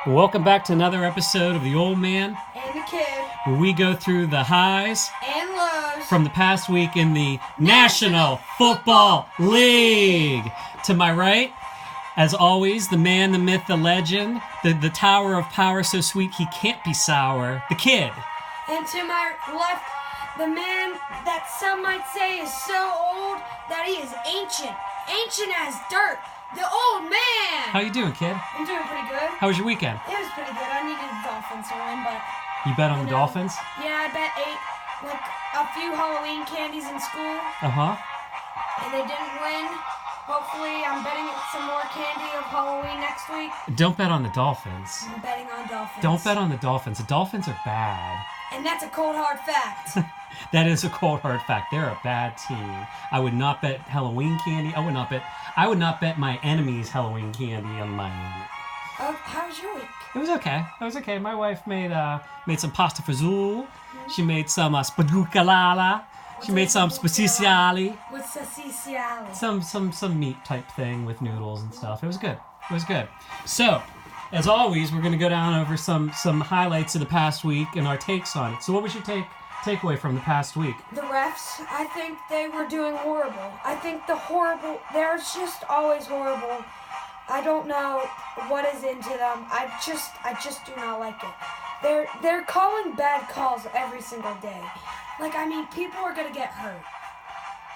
Welcome back to another episode of The Old Man, And the kid. where we go through the highs And lows. from the past week in the National Football League. To my right, as always, the man, the myth, the legend, the tower of power so sweet he can't be sour, the kid. And to my left, the man that some might say is so old that he is ancient. Ancient as dirt. The old man. How you doing, kid? I'm doing pretty good. How was your weekend? It was pretty good. I needed the Dolphins to win, but... You bet on the Dolphins? Yeah, I bet ate like a few Halloween candies in school, Uh-huh. and they didn't win. Hopefully, I'm betting some more candy of Halloween next week. Don't bet on the Dolphins. I'm betting on Dolphins. Don't bet on the Dolphins. The Dolphins are bad. And that's a cold, hard fact. That is a cold hard fact. They're a bad team. I would not bet Halloween candy. I would not bet my enemy's Halloween candy on Miami. How was your week? It was okay. It was okay. My wife made some pasta fazool. She made some spagucalala. She made some spaciciali. What's the Sicilian? Some meat type thing with noodles and stuff. It was good. It was good. So, as always, we're gonna go down over some highlights of the past week and our takes on it. So, what was your takeaway from the past week? The refs, I think they were doing horrible. I think they're just always horrible. I don't know what is into them. I just do not like it. They're calling bad calls every single day. Like, I mean, people are gonna get hurt.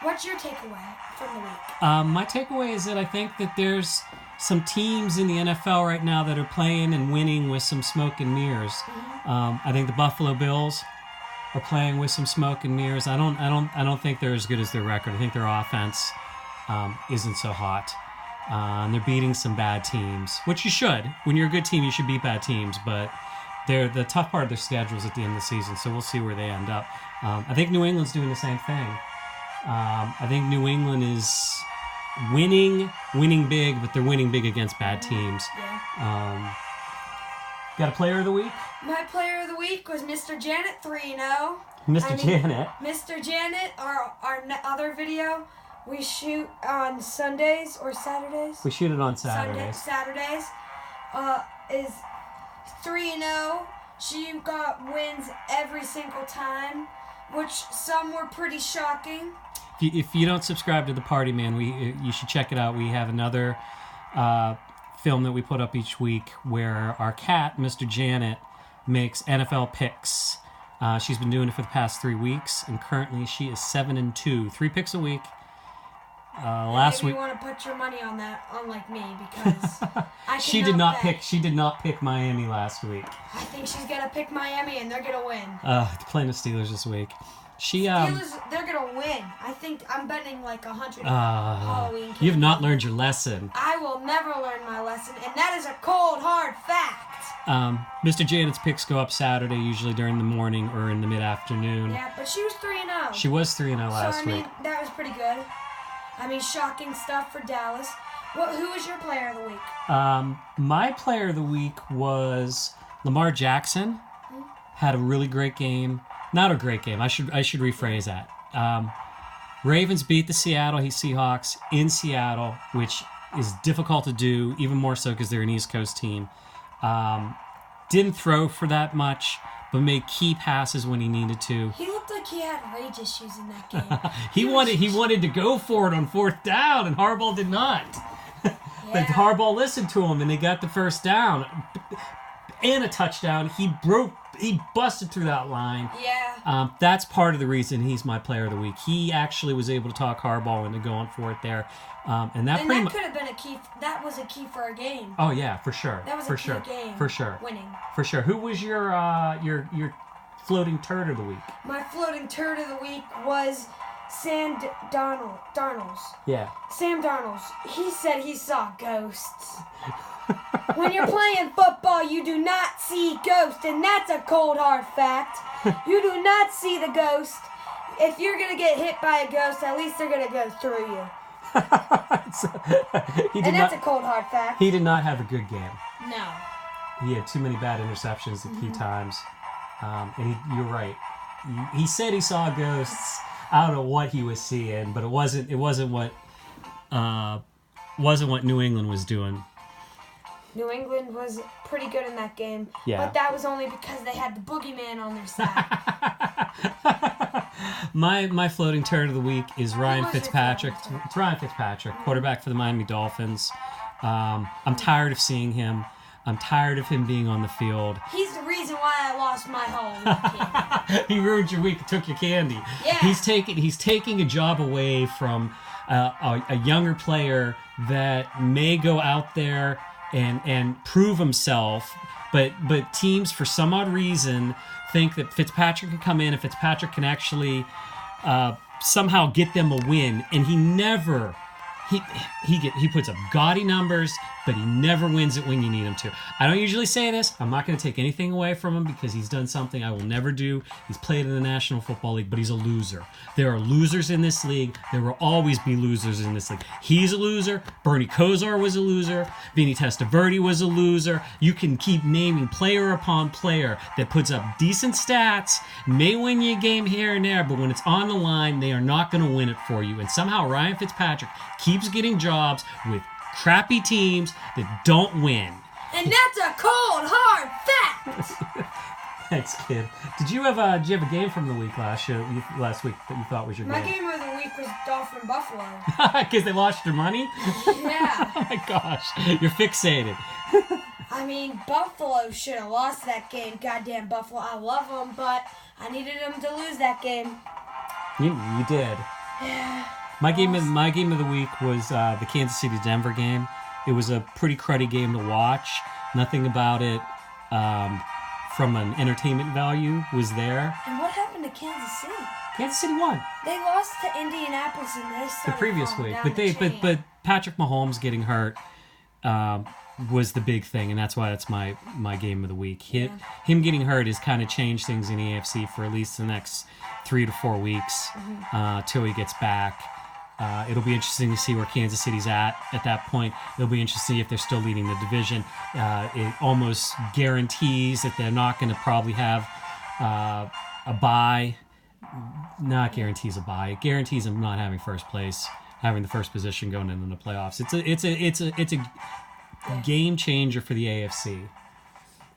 What's your takeaway from the week? My takeaway is that I think that there's some teams in the NFL right now that are playing and winning with some smoke and mirrors. I think the Buffalo Bills are playing with some smoke and mirrors. I don't think they're as good as their record. I think their offense isn't so hot. And they're beating some bad teams, which you should. When you're a good team, you should beat bad teams. But the tough part of their schedule is at the end of the season, so we'll see where they end up. I think New England's doing the same thing. I think New England is winning big, but they're winning big against bad teams. Yeah. Got a player of the week? My player of the week was Mr. Janet 3-0. Mr. Janet. Mr. Janet, our other video, we shoot on Sundays or Saturdays. We shoot it on Saturdays. Saturdays. Is 3-0. She got wins every single time, which some were pretty shocking. If you don't subscribe to the Party Man, you should check it out. We have another film that we put up each week where our cat, Mr. Janet, makes NFL picks. She's been doing it for the past 3 weeks, and currently she is 7-2. 3 picks a week. Last Maybe week you want to put your money on that, unlike me, because I she did not pick Miami last week. I think she's gonna pick Miami and they're gonna win. Playing the Steelers this week. Steelers, they're gonna win. I think I'm betting like 100 Halloween. You have not learned your lesson. I will never learn my lesson, and that is a cold, hard fact. Mr. Janet's picks go up Saturday, usually during the morning or in the mid-afternoon. Yeah, but she was 3-0. She was 3-0 last week. That was pretty good. I mean, shocking stuff for Dallas. Who was your player of the week? My player of the week was Lamar Jackson. Had a really great game. Not a great game. I should rephrase that. Ravens beat the Seattle Seahawks in Seattle, which is difficult to do, even more so because they're an East Coast team. Didn't throw for that much, but made key passes when he needed to. He looked like he had rage issues in that game. He wanted to go for it on 4th down, and Harbaugh did not. But Yeah. Harbaugh listened to him, and they got the 1st down and a touchdown. He busted through that line. Yeah. That's part of the reason he's my player of the week. He actually was able to talk Harbaugh into going for it there, and that pretty much. Could have been a key. That was a key for a game. Oh yeah, for sure. That was for a key sure. game. For sure. Winning. For sure. Who was your floating turd of the week? My floating turd of the week was Sam Darnold. Yeah. Sam Darnold. He said he saw ghosts. When you're playing football, you do not see ghosts, and that's a cold, hard fact. You do not see the ghost. If you're going to get hit by a ghost, at least they're going to go through you. And that's a cold, hard fact. He did not have a good game. No. He had too many bad interceptions at key times. And you're right. He said he saw ghosts. I don't know what he was seeing, but it wasn't what New England was doing. New England was pretty good in that game. Yeah. But that was only because they had the boogeyman on their side. My floating turd of the week is Ryan was your Fitzpatrick. floating turd? It's Ryan Fitzpatrick, quarterback for the Miami Dolphins. I'm tired of seeing him. I'm tired of him being on the field. He's the reason why I lost my whole weekend. He ruined your week. Took your candy. Yeah. He's taking a job away from a younger player that may go out there and prove himself. But teams, for some odd reason, think that Fitzpatrick can come in and Fitzpatrick can actually somehow get them a win, and he never. He puts up gaudy numbers, but he never wins it when you need him to. I don't usually say this. I'm not going to take anything away from him because he's done something I will never do. He's played in the National Football League, but he's a loser. There are losers in this league. There will always be losers in this league. He's a loser. Bernie Kosar was a loser. Vinny Testaverde was a loser. You can keep naming player upon player that puts up decent stats, may win you a game here and there, but when it's on the line, they are not going to win it for you. And somehow Ryan Fitzpatrick keeps getting jobs with crappy teams that don't win. And that's a cold, hard fact. Thanks, kid. Did you have a game from the week last week that you thought was your My game? game of the week was Dolphin Buffalo. Because they lost their money? Yeah. Oh my gosh, you're fixated. I mean, Buffalo should have lost that game. Goddamn Buffalo. I love them, but I needed them to lose that game. You did. Yeah. My game of the week was the Kansas City-Denver game. It was a pretty cruddy game to watch. Nothing about it from an entertainment value was there. And what happened to Kansas City? Kansas City won They lost to Indianapolis and they started the previous falling week, down the chain. but Patrick Mahomes getting hurt was the big thing, and that's why it's my game of the week. Him getting hurt has kind of changed things in the AFC for at least the next 3 to 4 weeks till he gets back. It'll be interesting to see where Kansas City's at that point. It'll be interesting if they're still leading the division. It almost guarantees that they're not going to probably have a bye. Not guarantees a bye. It guarantees them not having first place, having the first position going into the playoffs. It's a game changer for the AFC.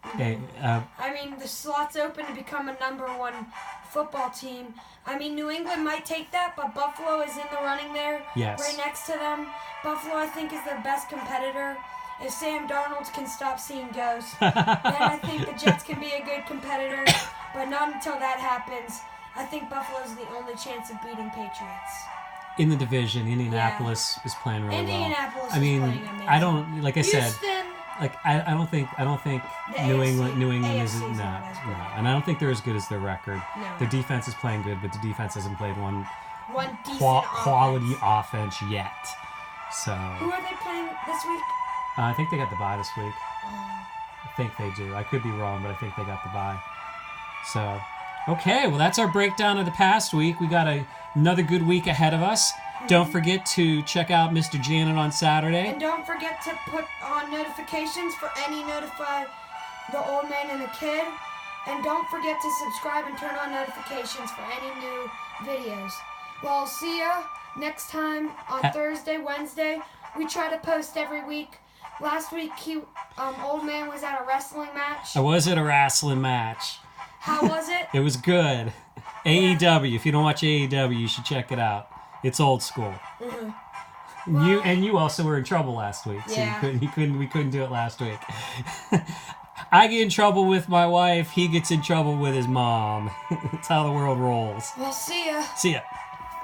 I mean, the slot's open to become a #1 football team. I mean, New England might take that, but Buffalo is in the running there. Yes. Right next to them. Buffalo, I think, is their best competitor. If Sam Darnold can stop seeing ghosts, then I think the Jets can be a good competitor. But not until that happens. I think Buffalo's the only chance of beating Patriots. In the division, Indianapolis is playing really Indianapolis well. I mean, is playing amazing. I don't, like I said, Houston, like I don't think The New AFC England is is no, not as good. and I don't think they're as good as their record. No. Their defense is playing good, but the defense hasn't played one one decent quality offense. offense yet. So Who are they playing this week? I think they got the bye this week. Oh. I think they do. I could be wrong, but I think they got the bye. So, okay, well, that's our breakdown of the past week. We got another good week ahead of us. Don't forget to check out Mr. Janet on Saturday. And don't forget to put on notifications for any notify the old man and the kid. And don't forget to subscribe and turn on notifications for any new videos. Well, I'll see ya next time on Thursday, Wednesday. We try to post every week. Last week, old man was at a wrestling match. I was at a wrestling match. How was it? It was good. AEW. If you don't watch AEW, you should check it out. It's old school. Mm-hmm. You also were in trouble last week, so Yeah. we couldn't do it last week. I get in trouble with my wife. He gets in trouble with his mom. That's how the world rolls. Well, see ya. See ya.